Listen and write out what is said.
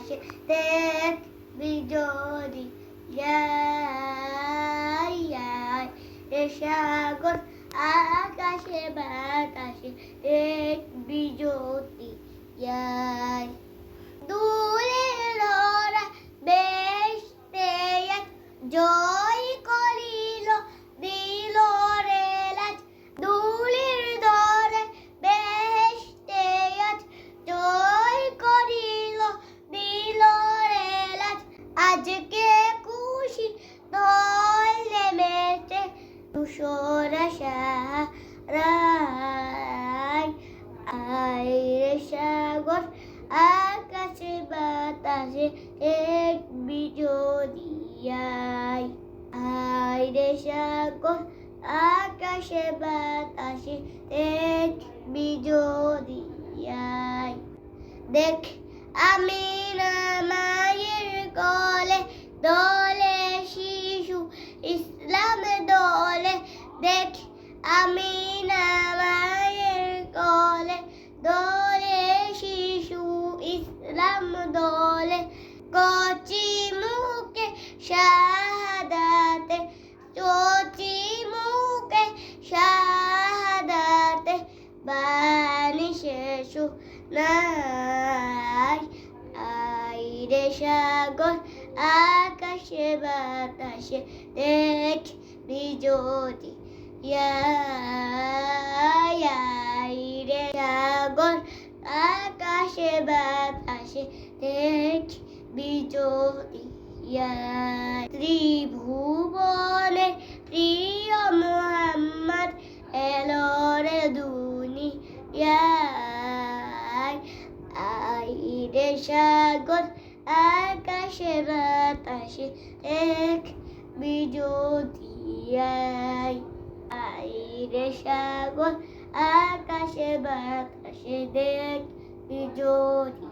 বাতাসে দেখবি যদি রে সাগর আকাশে বাতাসে দেখবি যদি দূরের লড়া বেশতে জয় করিল দিল রে লাজ দূরের ধরে বেশতে জয় করিল দিল রে লাজ আজকে খুশি দল নেমেছে তুষর সাহারায় আয় রে সাগর আকাশে বাতাসে দেখবি যদি আয় রে সাগর আকাশে বাতাসে দেখবি যদি দেখ আমি না মায়ের কোলে দোলে শিশু ইসলাম দোলে দেখ আমি না মায়ের কোলে দোলে শিশু ইসলাম দোলে কচি মুখে শাহাদাতে কচি মুখে শাহাদাতে বাণী শেষু নাই আয় রে সাগর আকাশে বাতাসে দেখবি যদি আয় রে সাগর আকাশে বাতাসে দেখবি যদি ত্রিভুবনে প্রিয় মোহাম্মদ এলো রে দুনিয়ায় আয় রে সাগর আকাশে বাতাসে দেখবি যদি আয় রে সাগর আকাশে বাতাসে দেখবি যদি